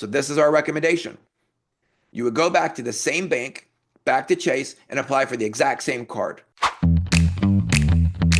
So this is our recommendation. You would go back to the same bank, back to Chase, and apply for the exact same card.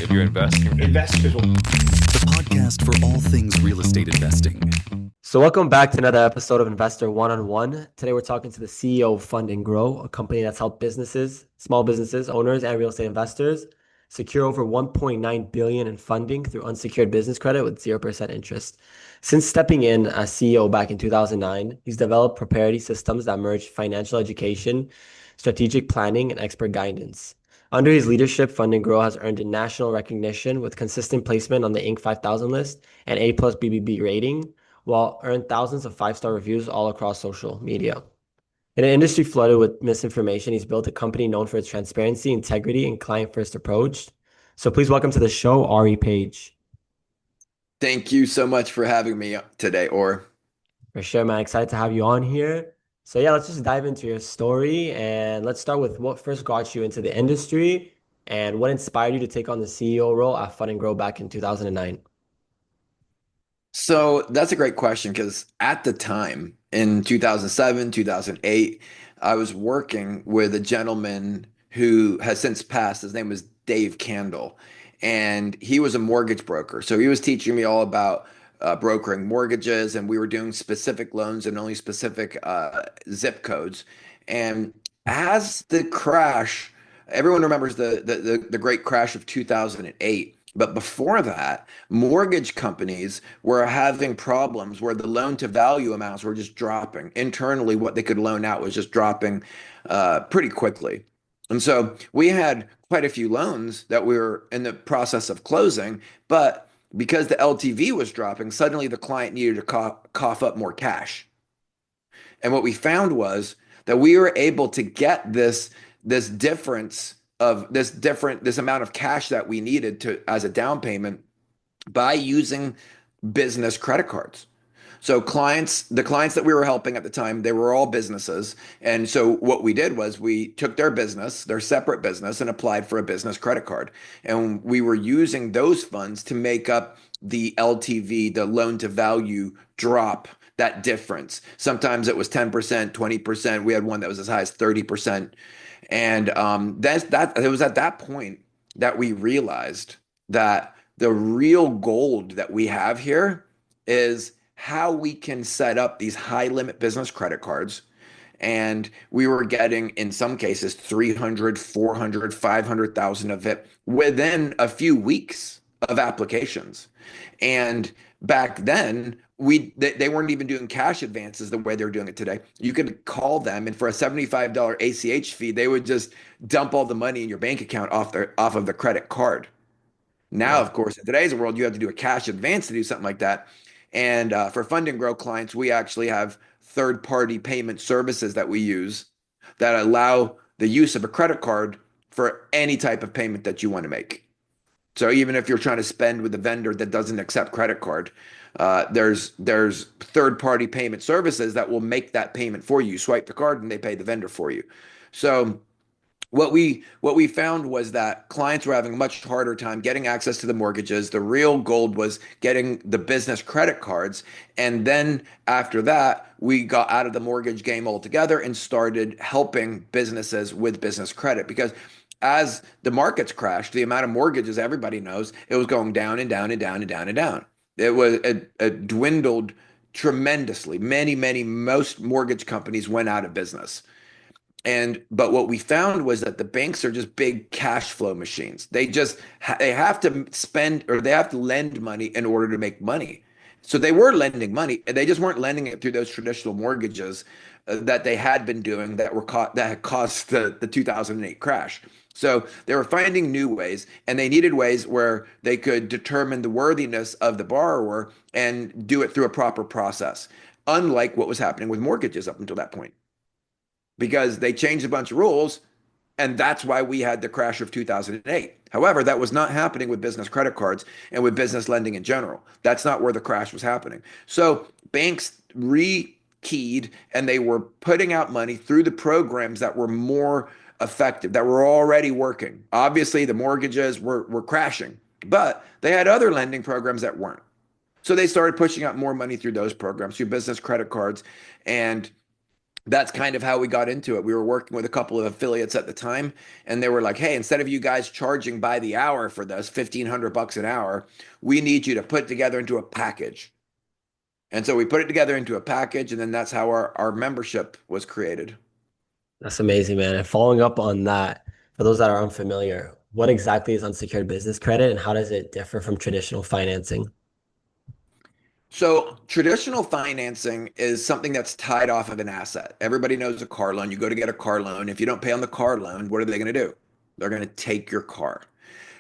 If you're investing, investors will. The podcast for all things real estate investing. So welcome back to another episode of Investor One-on-One. Today we're talking to the CEO of Fund&Grow, a company that's helped businesses, small businesses, owners, and real estate investors secure over $1.9 billion in funding through unsecured business credit with 0% interest. Since stepping in as CEO back in 2009, he's developed proprietary systems that merge financial education, strategic planning, and expert guidance. Under his leadership, Fund&Grow has earned national recognition with consistent placement on the Inc. 5000 list and A+ BBB rating, while earned thousands of five-star reviews all across social media. In an industry flooded with misinformation, he's built a company known for its transparency, integrity, and client-first approach. So please welcome to the show, Ari Page. Thank you so much for having me today, Or. For sure, man. Excited to have you on here. So yeah, let's just dive into your story, and let's start with what first got you into the industry and what inspired you to take on the CEO role at Fund&Grow back in 2009. So that's a great question because at the time in 2007, 2008, I was working with a gentleman who has since passed. His name was Dave Candle, and he was a mortgage broker. So he was teaching me all about brokering mortgages, and we were doing specific loans and only specific zip codes. And as the crash, everyone remembers the great crash of 2008. But before that, mortgage companies were having problems where the loan to value amounts were just dropping. Internally, what they could loan out was just dropping pretty quickly. And so we had quite a few loans that we were in the process of closing, but because the LTV was dropping, suddenly the client needed to cough up more cash. And what we found was that we were able to get this difference of this amount of cash that we needed to as a down payment by using business credit cards. So the clients that we were helping at the time, they were all businesses. And so what we did was we took their business, their separate business, and applied for a business credit card. And we were using those funds to make up the LTV, the loan to value drop, that difference. Sometimes it was 10%, 20%. We had one that was as high as 30%. And it was at that point that we realized that the real gold that we have here is how we can set up these high limit business credit cards. And we were getting, in some cases, 300, 400, 500,000 of it within a few weeks of applications. And back then, they weren't even doing cash advances the way they're doing it today. You could call them, and for a $75 ACH fee, they would just dump all the money in your bank account off of the credit card. Now, of course, in today's world, you have to do a cash advance to do something like that. And for Fund&Grow clients, we actually have third-party payment services that we use that allow the use of a credit card for any type of payment that you want to make. So even if you're trying to spend with a vendor that doesn't accept credit card, there's third-party payment services that will make that payment for you. You swipe the card and they pay the vendor for you. So what we found was that clients were having a much harder time getting access to the mortgages. The real gold was getting the business credit cards. And then after that, we got out of the mortgage game altogether and started helping businesses with business credit, because as the markets crashed, the amount of mortgages, everybody knows, it was going down and down and down and down and down. It dwindled tremendously. Most mortgage companies went out of business. But what we found was that the banks are just big cash flow machines. They have to spend, or they have to lend money in order to make money. So they were lending money, and they just weren't lending it through those traditional mortgages that they had been doing that had caused the 2008 crash. So they were finding new ways, and they needed ways where they could determine the worthiness of the borrower and do it through a proper process, unlike what was happening with mortgages up until that point, because they changed a bunch of rules, and that's why we had the crash of 2008. However, that was not happening with business credit cards and with business lending in general. That's not where the crash was happening. So banks rekeyed, and they were putting out money through the programs that were more effective, that were already working. Obviously, the mortgages were crashing, but they had other lending programs that weren't. So they started pushing out more money through those programs, through business credit cards. And that's kind of how we got into it. We were working with a couple of affiliates at the time, and they were like, "Hey, instead of you guys charging by the hour for this, 1,500 bucks an hour, we need you to put together into a package." And so we put it together into a package, and then that's how our membership was created. That's amazing, man. And following up on that, for those that are unfamiliar, what exactly is unsecured business credit and how does it differ from traditional financing? So traditional financing is something that's tied off of an asset. Everybody knows a car loan. You go to get a car loan. If you don't pay on the car loan, what are they going to do? They're going to take your car.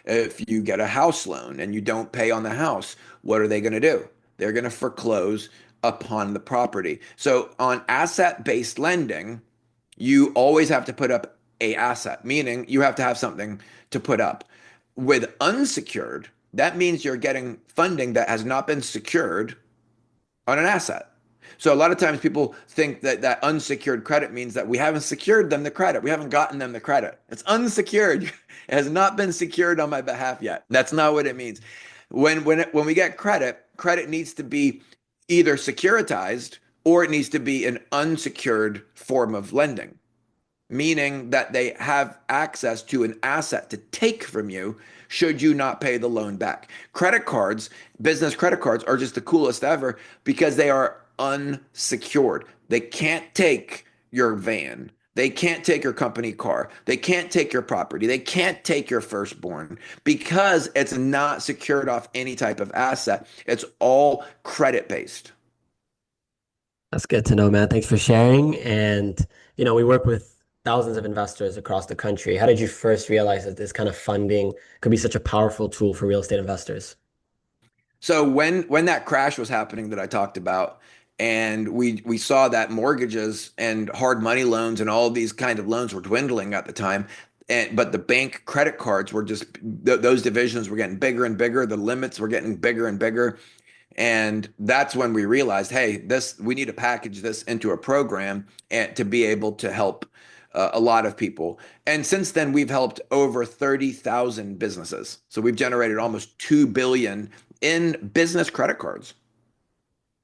If you get a house loan and you don't pay on the house, what are they going to do? They're going to foreclose upon the property. So on asset-based lending, you always have to put up a asset, meaning you have to have something to put up. With unsecured, that means you're getting funding that has not been secured on an asset. So a lot of times people think that that unsecured credit means that we haven't secured them the credit. We haven't gotten them the credit. It's unsecured. It has not been secured on my behalf yet. That's not what it means. When we get credit, credit needs to be either securitized or it needs to be an unsecured form of lending, meaning that they have access to an asset to take from you should you not pay the loan back. Credit cards, business credit cards, are just the coolest ever because they are unsecured. They can't take your van. They can't take your company car. They can't take your property. They can't take your firstborn because it's not secured off any type of asset. It's all credit based. That's good to know, man. Thanks for sharing. And, we work with thousands of investors across the country. How did you first realize that this kind of funding could be such a powerful tool for real estate investors? So when that crash was happening that I talked about, and we saw that mortgages and hard money loans and all of these kind of loans were dwindling at the time, and but the bank credit cards were just those divisions were getting bigger and bigger, the limits were getting bigger and bigger, and that's when we realized, hey, this we need to package this into a program and to be able to help a lot of people. And since then, we've helped over 30,000 businesses. So we've generated almost 2 billion in business credit cards.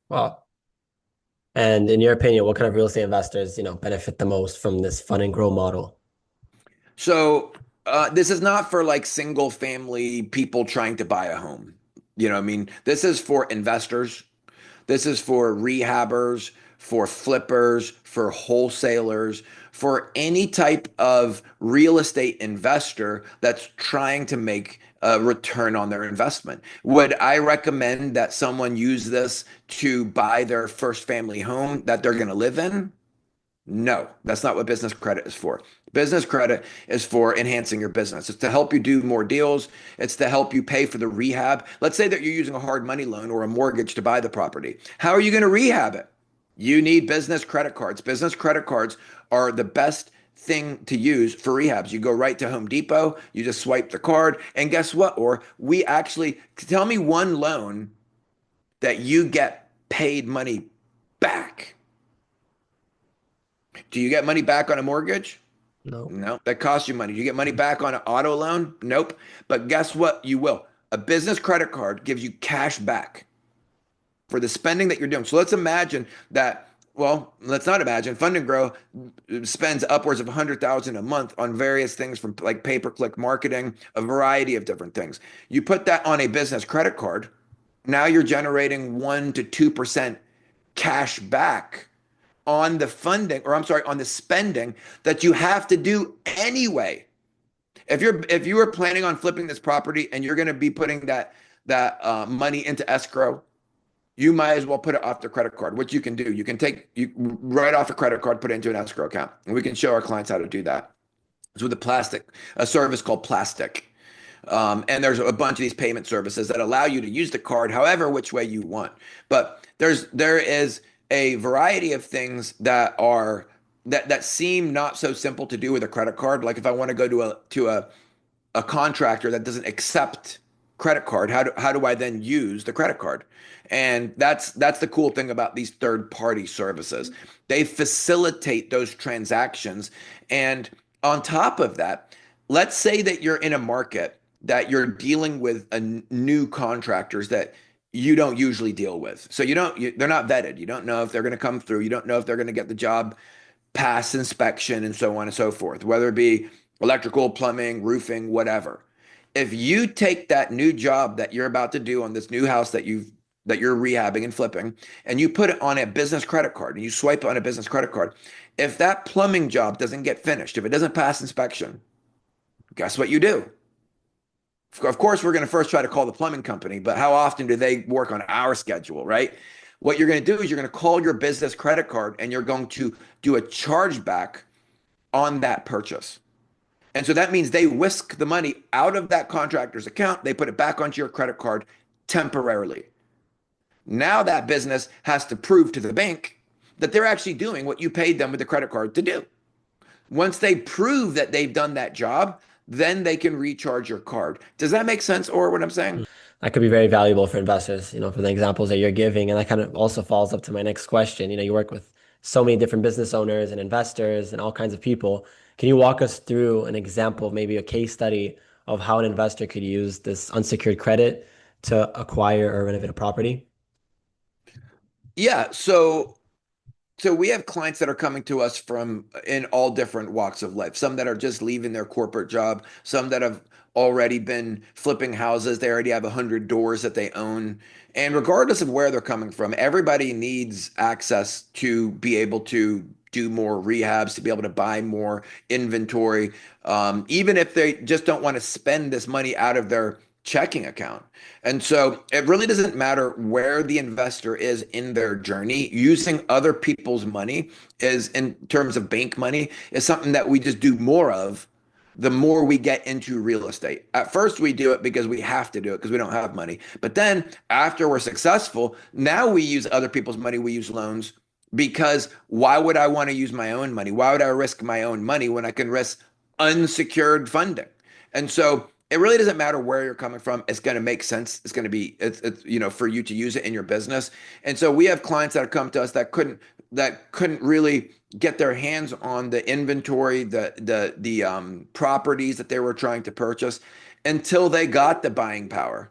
Wow. And in your opinion, what kind of real estate investors, benefit the most from this fund and grow model? So this is not for like single family people trying to buy a home. You know what I mean? This is for investors. This is for rehabbers, for flippers, for wholesalers, for any type of real estate investor that's trying to make a return on their investment. Would I recommend that someone use this to buy their first family home that they're going to live in? No, that's not what business credit is for. Business credit is for enhancing your business. It's to help you do more deals. It's to help you pay for the rehab. Let's say that you're using a hard money loan or a mortgage to buy the property. How are you going to rehab it? You need business credit cards. Business credit cards are the best thing to use for rehabs. You go right to Home Depot, you just swipe the card, and guess what? Or we actually tell me one loan that you get paid money back. Do you get money back on a mortgage? No. No, that costs you money. Do you get money back on an auto loan? Nope. But guess what? You will. A business credit card gives you cash back for the spending that you're doing. So let's imagine that, well, let's not imagine. Fund and Grow spends upwards of 100,000 a month on various things from like pay-per-click marketing, a variety of different things. You put that on a business credit card, now you're generating 1 to 2% cash back on the funding, or I'm sorry, on the spending that you have to do anyway. If you were planning on flipping this property and you're going to be putting that money into escrow, you might as well put it off the credit card. What you can do, you write off a credit card, put it into an escrow account, and we can show our clients how to do that. It's with a service called Plastic. And there's a bunch of these payment services that allow you to use the card however which way you want. But there is a variety of things that seem not so simple to do with a credit card. Like if I want to go to a contractor that doesn't accept credit card, how do I then use the credit card? And that's the cool thing about these third party services. They facilitate those transactions. And on top of that, let's say that you're in a market that you're dealing with new contractors that you don't usually deal with. So they're not vetted. You don't know if they're going to come through. You don't know if they're going to get the job pass inspection and so on and so forth, whether it be electrical, plumbing, roofing, whatever. If you take that new job that you're about to do on this new house that you're rehabbing and flipping, and you put it on a business credit card and you swipe on a business credit card, if that plumbing job doesn't get finished, if it doesn't pass inspection, guess what you do? Of course, we're going to first try to call the plumbing company, but how often do they work on our schedule, right? What you're going to do is you're going to call your business credit card and you're going to do a chargeback on that purchase. And so that means they whisk the money out of that contractor's account, they put it back onto your credit card temporarily. Now that business has to prove to the bank that they're actually doing what you paid them with the credit card to do. Once they prove that they've done that job, then they can recharge your card. Does that make sense, or what I'm saying? That could be very valuable for investors, for the examples that you're giving. And that kind of also falls up to my next question. You work with so many different business owners and investors and all kinds of people. Can you walk us through an example, maybe a case study of how an investor could use this unsecured credit to acquire or renovate a property? Yeah, so we have clients that are coming to us from in all different walks of life. Some that are just leaving their corporate job, some that have already been flipping houses. They already have 100 doors that they own. And regardless of where they're coming from, everybody needs access to be able to do more rehabs, to be able to buy more inventory, even if they just don't want to spend this money out of their checking account. And so it really doesn't matter where the investor is in their journey. Using other people's money is, in terms of bank money, is something that we just do more of the more we get into real estate. At first, we do it because we have to do it because we don't have money. But then after we're successful, now we use other people's money. We use loans because why would I want to use my own money? Why would I risk my own money when I can risk unsecured funding? And so it really doesn't matter where you're coming from. It's going to make sense. It's going to be, for you to use it in your business. And so we have clients that have come to us that couldn't really get their hands on the inventory, the properties that they were trying to purchase until they got the buying power.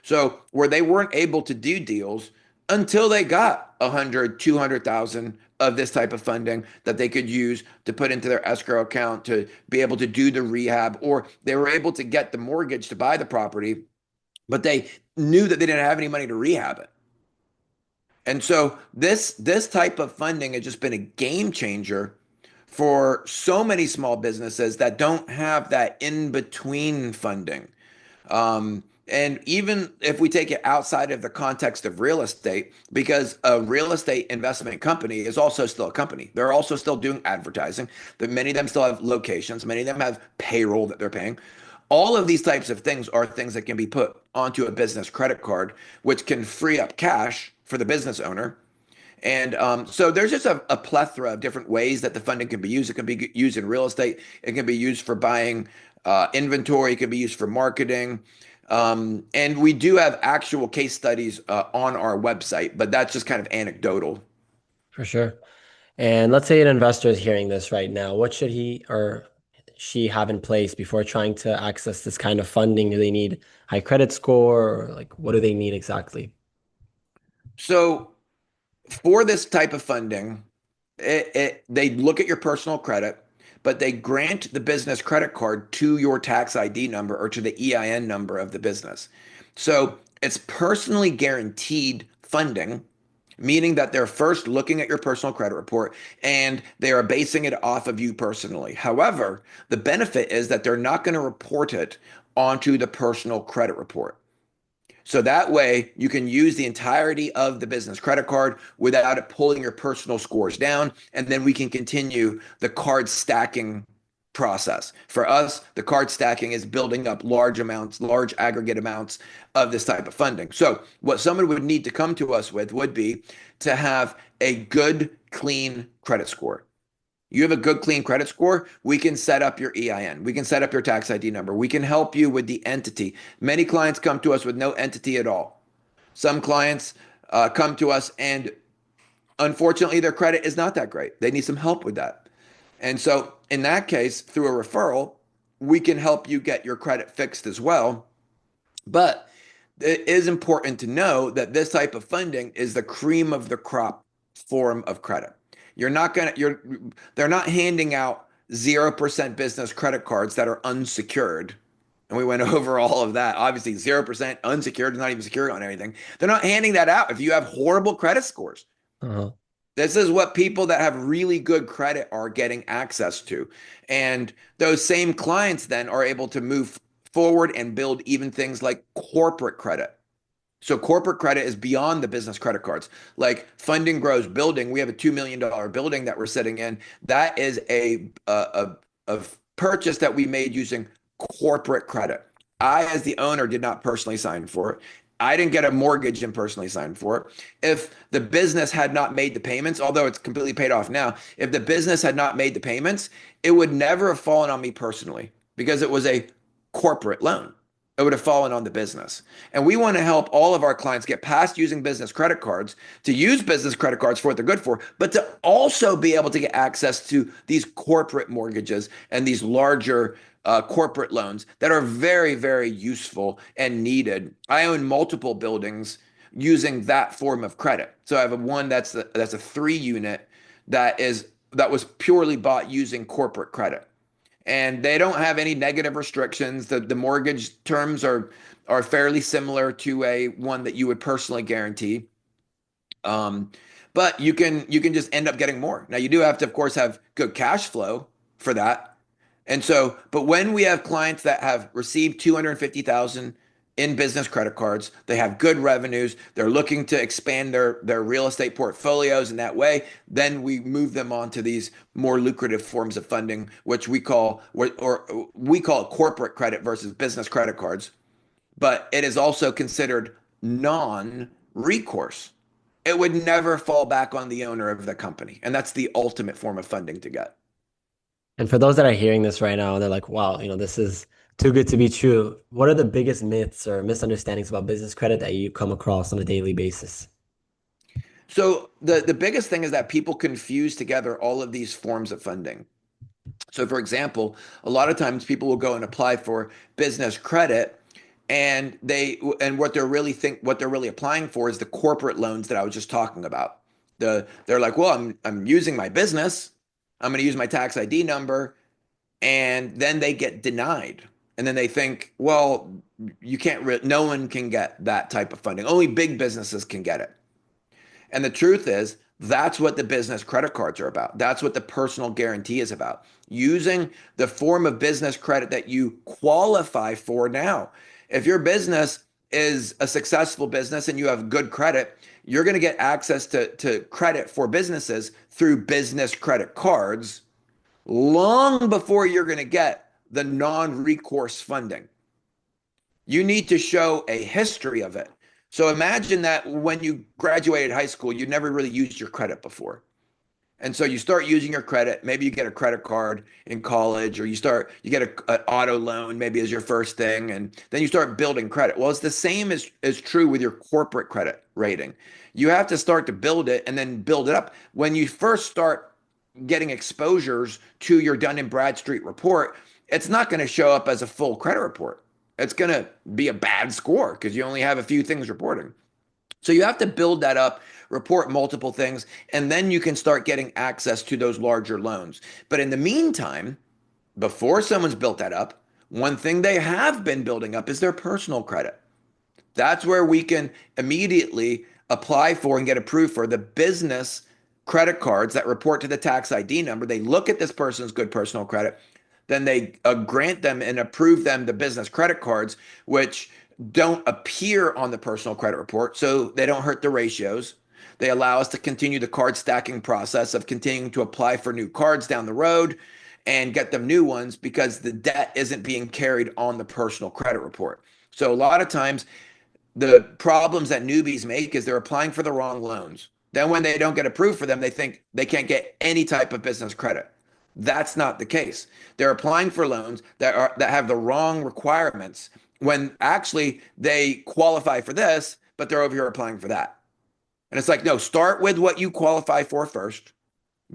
So where they weren't able to do deals until they got 100, 200,000 of this type of funding that they could use to put into their escrow account to be able to do the rehab, or they were able to get the mortgage to buy the property, but they knew that they didn't have any money to rehab it. And so this type of funding has just been a game changer for so many small businesses that don't have that in-between funding. And even if we take it outside of the context of real estate, because a real estate investment company is also still a company. They're also still doing advertising. But many of them still have locations. Many of them have payroll that they're paying. All of these types of things are things that can be put onto a business credit card, which can free up cash for the business owner. And so there's just a plethora of different ways that the funding can be used. It can be used in real estate. It can be used for buying inventory. It can be used for marketing. And we do have actual case studies on our website, but that's just kind of anecdotal. For sure. And let's say an investor is hearing this right now. What should he or she have in place before trying to access this kind of funding? Do they need high credit score, or what do they need exactly? So for this type of funding, they look at your personal credit, but they grant the business credit card to your tax ID number or to the EIN number of the business. So it's personally guaranteed funding, meaning that they're first looking at your personal credit report and they are basing it off of you personally. However, the benefit is that they're not going to report it onto the personal credit report. So that way you can use the entirety of the business credit card without it pulling your personal scores down. And then we can continue the card stacking process. For us, the card stacking is building up large aggregate amounts of this type of funding. So what someone would need to come to us with would be to have a good, clean credit score. You have a good, clean credit score, we can set up your EIN. We can set up your tax ID number. We can help you with the entity. Many clients come to us with no entity at all. Some clients come to us and unfortunately their credit is not that great. They need some help with that. And so in that case, through a referral, we can help you get your credit fixed as well. But it is important to know that this type of funding is the cream of the crop form of credit. They're not handing out 0% business credit cards that are unsecured. And we went over all of that. Obviously, 0% unsecured is not even secured on anything. They're not handing that out if you have horrible credit scores. Uh-huh. This is what people that have really good credit are getting access to. And those same clients then are able to move forward and build even things like corporate credit. So corporate credit is beyond the business credit cards. Like Fund&Grow's building, we have a $2 million building that we're sitting in. That is a purchase that we made using corporate credit. I, as the owner, did not personally sign for it. I didn't get a mortgage and personally sign for it. If the business had not made the payments, although it's completely paid off now, if the business had not made the payments, it would never have fallen on me personally because it was a corporate loan. It would have fallen on the business. And we want to help all of our clients get past using business credit cards to use business credit cards for what they're good for, but to also be able to get access to these corporate mortgages and these larger corporate loans that are very, very useful and needed. I own multiple buildings using that form of credit. So I have one that's a 3-unit that was purely bought using corporate credit. And they don't have any negative restrictions. The mortgage terms are fairly similar to a one that you would personally guarantee. But you can just end up getting more. Now you do have to, of course, have good cash flow for that. And so, but when we have clients that have received 250,000 in business credit cards, they have good revenues, they're looking to expand their real estate portfolios in that way, then we move them on to these more lucrative forms of funding, which we call corporate credit versus business credit cards. But it is also considered non-recourse. It would never fall back on the owner of the company. And that's the ultimate form of funding to get. And for those that are hearing this right now, they're like, wow, this is too good to be true. What are the biggest myths or misunderstandings about business credit that you come across on a daily basis? So the biggest thing is that people confuse together all of these forms of funding. So for example, a lot of times people will go and apply for business credit and what they're really applying for is the corporate loans that I was just talking about. They're like, well, I'm using my business. I'm going to use my tax ID number, and then they get denied. And then they think, well, no one can get that type of funding. Only big businesses can get it. And the truth is, that's what the business credit cards are about. That's what the personal guarantee is about. Using the form of business credit that you qualify for now. If your business is a successful business and you have good credit, you're going to get access to credit for businesses through business credit cards long before you're going to get the non-recourse funding. You need to show a history of it. So imagine that when you graduated high school, you never really used your credit before. And so you start using your credit. Maybe you get a credit card in college, or you get an auto loan maybe as your first thing, and then you start building credit. Well, it's the same as true with your corporate credit rating. You have to start to build it and then build it up. When you first start getting exposures to your Dun & Bradstreet report, it's not going to show up as a full credit report. It's going to be a bad score because you only have a few things reporting. So you have to build that up, report multiple things, and then you can start getting access to those larger loans. But in the meantime, before someone's built that up, one thing they have been building up is their personal credit. That's where we can immediately apply for and get approved for the business credit cards that report to the tax ID number. They look at this person's good personal credit, then they grant them and approve them the business credit cards, which don't appear on the personal credit report, so they don't hurt the ratios. They allow us to continue the card stacking process of continuing to apply for new cards down the road and get them new ones because the debt isn't being carried on the personal credit report. So a lot of times the problems that newbies make is they're applying for the wrong loans. Then when they don't get approved for them, they think they can't get any type of business credit. That's not the case. They're applying for loans that have the wrong requirements when actually they qualify for this, but they're over here applying for that. And it's like, no, start with what you qualify for first,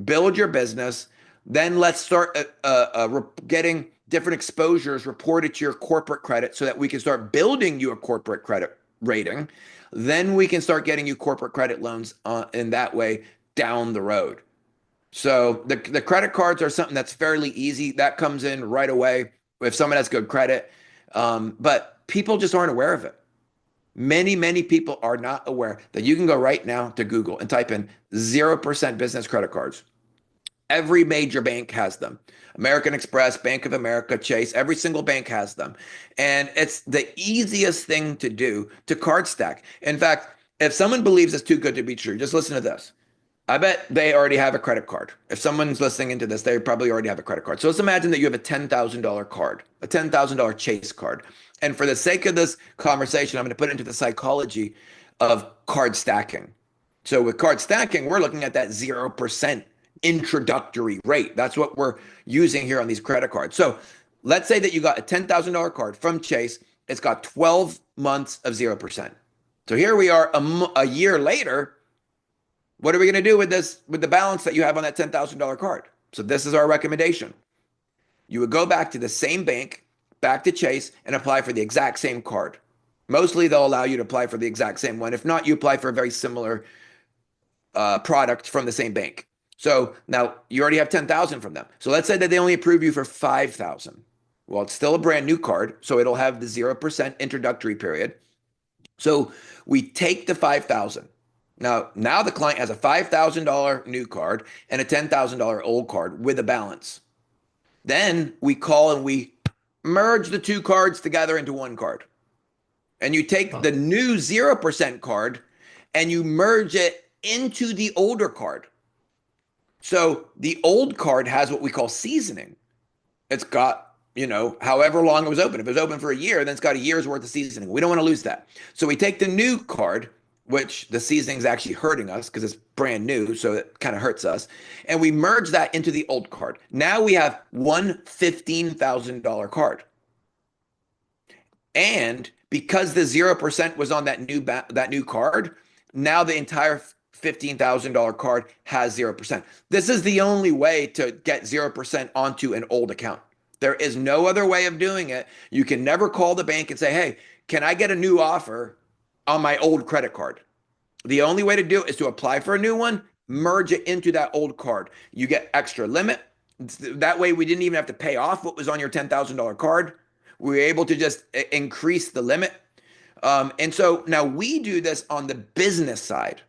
build your business, then let's start getting different exposures reported to your corporate credit so that we can start building you a corporate credit rating, then we can start getting you corporate credit loans in that way down the road. So the credit cards are something that's fairly easy. That comes in right away if someone has good credit. But people just aren't aware of it. Many people are not aware that you can go right now to Google and type in 0% business credit cards. Every major bank has them. American Express, Bank of America, Chase, every single bank has them. And it's the easiest thing to do to card stack. In fact, if someone believes it's too good to be true, just listen to this. I bet they already have a credit card. If someone's listening into this, they probably already have a credit card. So let's imagine that you have a $10,000 card, a $10,000 Chase card. And for the sake of this conversation, I'm going to put it into the psychology of card stacking. So with card stacking, we're looking at that 0% introductory rate. That's what we're using here on these credit cards. So let's say that you got a $10,000 card from Chase. It's got 12 months of 0%. So here we are a year later. What are we going to do with this, with the balance that you have on that $10,000 card? So this is our recommendation. You would go back to the same bank, back to Chase, and apply for the exact same card. Mostly they'll allow you to apply for the exact same one. If not, you apply for a very similar product from the same bank. So now you already have 10,000 from them. So let's say that they only approve you for 5,000. Well, it's still a brand new card, so it'll have the 0% introductory period. So we take the 5,000. Now the client has a $5,000 new card and a $10,000 old card with a balance. Then we call and we merge the two cards together into one card. And you take the new 0% card and you merge it into the older card. So the old card has what we call seasoning. It's got, however long it was open. If it was open for a year, then it's got a year's worth of seasoning. We don't want to lose that. So we take the new card, which the seasoning is actually hurting us because it's brand new, so it kind of hurts us. And we merge that into the old card. Now we have one $15,000 card. And because the 0% was on that new card, now the entire $15,000 card has 0%. This is the only way to get 0% onto an old account. There is no other way of doing it. You can never call the bank and say, hey, can I get a new offer on my old credit card? The only way to do it is to apply for a new one, merge it into that old card. You get extra limit. That way we didn't even have to pay off what was on your $10,000 card. We were able to just increase the limit. And so now we do this on the business side.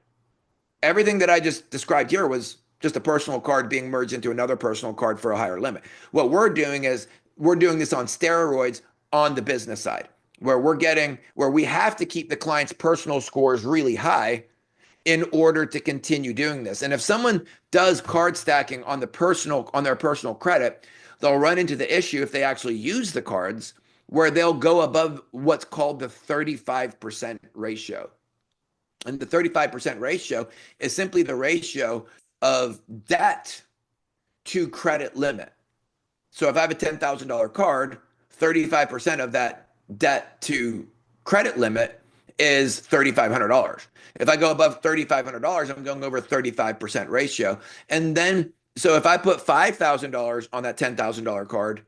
Everything that I just described here was just a personal card being merged into another personal card for a higher limit. What we're doing is we're doing this on steroids on the business side, where we have to keep the client's personal scores really high in order to continue doing this. And if someone does card stacking on their personal credit, they'll run into the issue if they actually use the cards where they'll go above what's called the 35% ratio. And the 35% ratio is simply the ratio of debt to credit limit. So if I have a $10,000 card, 35% of that debt to credit limit is $3,500. If I go above $3,500, I'm going over a 35% ratio. And then, so if I put $5,000 on that $10,000 card,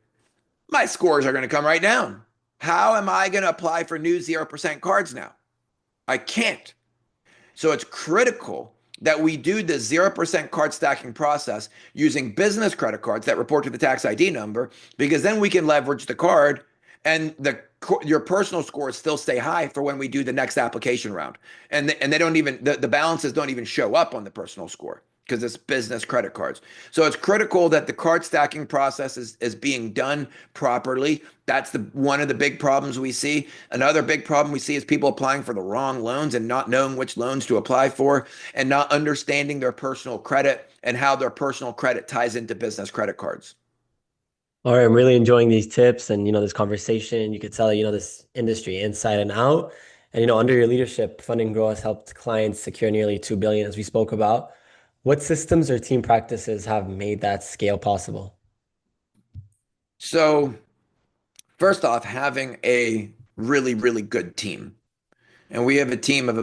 my scores are going to come right down. How am I going to apply for new 0% cards now? I can't. So it's critical that we do the 0% card stacking process using business credit cards that report to the tax ID number, because then we can leverage the card and your personal scores still stay high for when we do the next application round. And they don't even, the balances don't even show up on the personal score because it's business credit cards. So it's critical that the card stacking process is being done properly. That's one of the big problems we see. Another big problem we see is people applying for the wrong loans and not knowing which loans to apply for and not understanding their personal credit and how their personal credit ties into business credit cards. All right, I'm really enjoying these tips and, this conversation. You could tell, this industry inside and out. And, under your leadership, Fund&Grow has helped clients secure nearly $2 billion, as we spoke about. What systems or team practices have made that scale possible? So first off, having a really, really good team. And we have a team of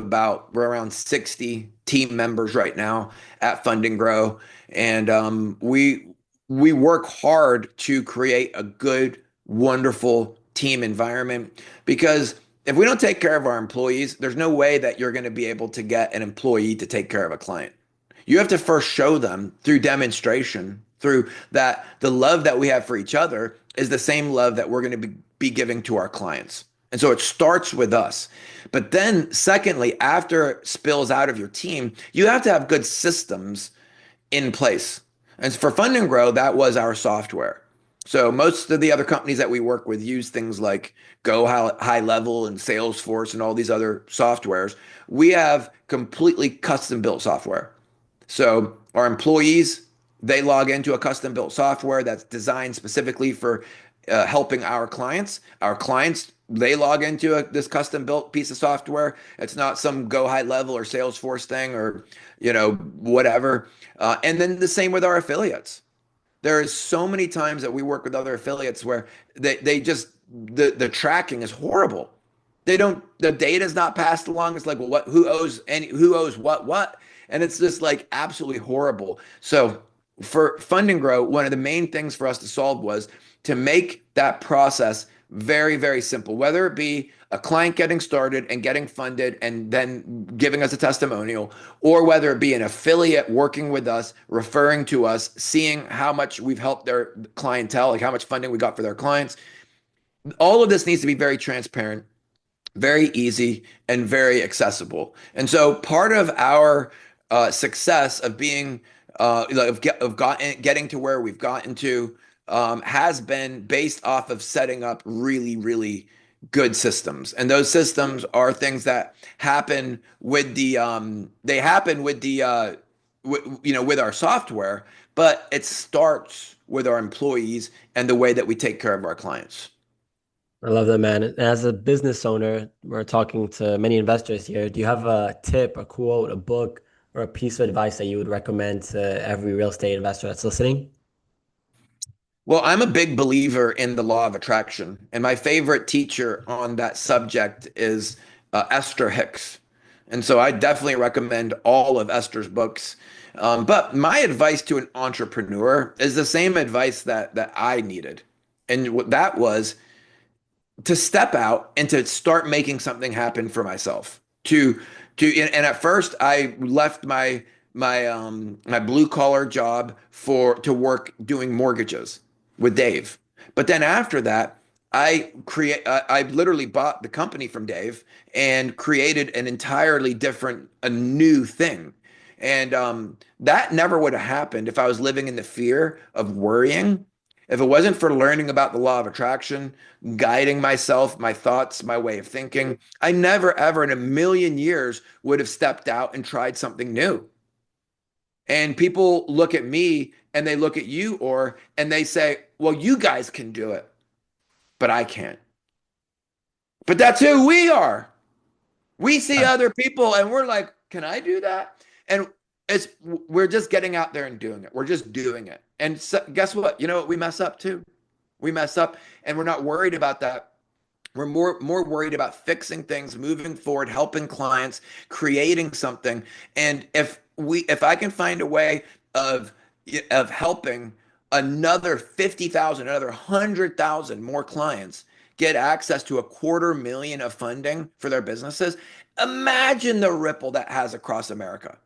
we're around 60 team members right now at Fund&Grow. And we work hard to create a good, wonderful team environment because if we don't take care of our employees, there's no way that you're going to be able to get an employee to take care of a client. You have to first show them through demonstration, through that the love that we have for each other is the same love that we're going to be giving to our clients. And so it starts with us. But then, secondly, after it spills out of your team, you have to have good systems in place. And for Fund and Grow, that was our software. So most of the other companies that we work with use things like Go High Level and Salesforce and all these other softwares. We have completely custom built software. So our employees, they log into a custom built software that's designed specifically for helping our clients. Our clients, they log into this custom built piece of software. It's not some Go High Level or Salesforce thing or, whatever. And then the same with our affiliates. There is so many times that we work with other affiliates where they just the tracking is horrible. The data is not passed along. It's like, well, who owes what? And it's just like absolutely horrible. So for Fund and Grow, one of the main things for us to solve was to make that process very, very simple, whether it be a client getting started and getting funded and then giving us a testimonial, or whether it be an affiliate working with us, referring to us, seeing how much we've helped their clientele, like how much funding we got for their clients. All of this needs to be very transparent, very easy, and very accessible. And so part of our success of being getting to where we've gotten to has been based off of setting up really, really good systems. And those systems are things that happen with with our software, but it starts with our employees and the way that we take care of our clients. I love that, man. As a business owner, we're talking to many investors here. Do you have a tip, a quote, a book, or a piece of advice that you would recommend to every real estate investor that's listening? Well, I'm a big believer in the law of attraction, and my favorite teacher on that subject is Esther Hicks. And so I definitely recommend all of Esther's books. But my advice to an entrepreneur is the same advice that I needed. And what that was to step out and to start making something happen for myself. And at first I left my blue collar job to work doing mortgages with Dave. But then after that, I literally bought the company from Dave and created an entirely different, a new thing. And that never would have happened if I was living in the fear of worrying. If it wasn't for learning about the law of attraction, guiding myself, my thoughts, my way of thinking, I never, ever in a million years would have stepped out and tried something new. And people look at me and they look at you, and they say, well, you guys can do it, but I can't. But that's who we are. We see other people and we're like, can I do that? And we're just getting out there and doing it. We're just doing it. And so, guess what? You know what? We mess up too. We mess up and we're not worried about that. We're more worried about fixing things, moving forward, helping clients, creating something. And if I can find a way of helping another 50,000, another 100,000 more clients get access to $250,000 of funding for their businesses, imagine the ripple that has across America.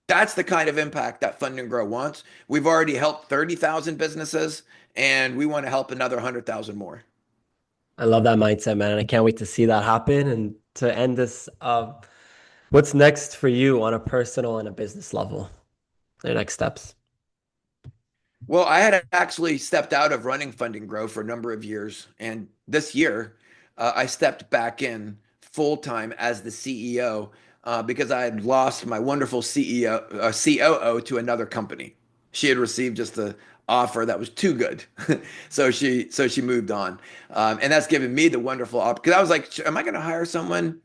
That's the kind of impact that Fund and Grow wants. We've already helped 30,000 businesses, and we want to help another 100,000 more. I love that mindset, man. And I can't wait to see that happen. And to end this, what's next for you on a personal and a business level? Your next steps? Well, I had actually stepped out of running Fund and Grow for a number of years. And this year, I stepped back in full time as the CEO because I had lost my wonderful COO to another company. She had received just an offer that was too good, so she moved on, and that's given me the wonderful because I was like, am I going to hire someone,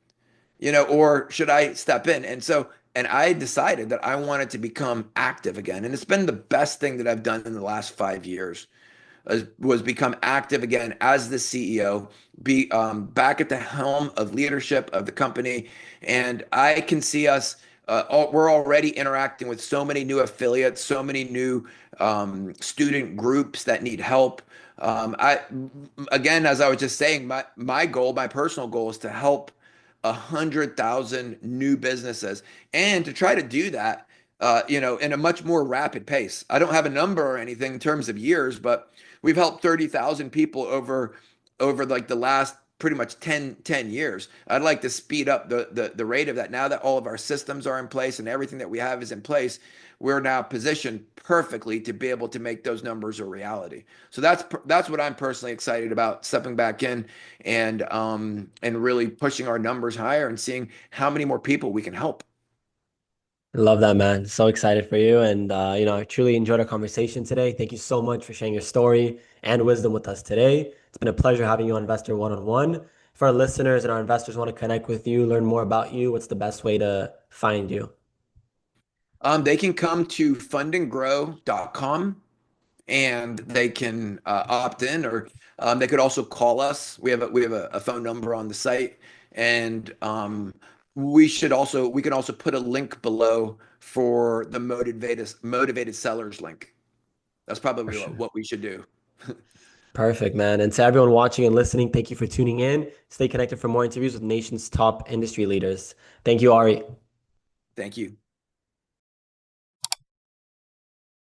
or should I step in? And I decided that I wanted to become active again, and it's been the best thing that I've done in the last 5 years. Was become active again as the CEO, be back at the helm of leadership of the company, and I can see us we're already interacting with so many new affiliates, so many new student groups that need help. I again, as I was just saying, my goal, my personal goal, is to help 100,000 new businesses, and to try to do that, in a much more rapid pace. I don't have a number or anything in terms of years, but we've helped 30,000 people over like the last pretty much 10 years. I'd like to speed up the rate of that. Now that all of our systems are in place and everything that we have is in place, we're now positioned perfectly to be able to make those numbers a reality. So that's what I'm personally excited about, stepping back in and really pushing our numbers higher and seeing how many more people we can help. I love that, man. So excited for you. And, I truly enjoyed our conversation today. Thank you so much for sharing your story and wisdom with us today. It's been a pleasure having you on Investor One-on-One. If our listeners and our investors want to connect with you, learn more about you, what's the best way to find you? They can come to fundandgrow.com and they can opt in, or they could also call us. We have a phone number on the site, and we can also put a link below for the motivated sellers link. That's For probably sure. what we should do. Perfect, man. And to everyone watching and listening, thank you for tuning in. Stay connected for more interviews with nation's top industry leaders. Thank you, Ari. Thank you.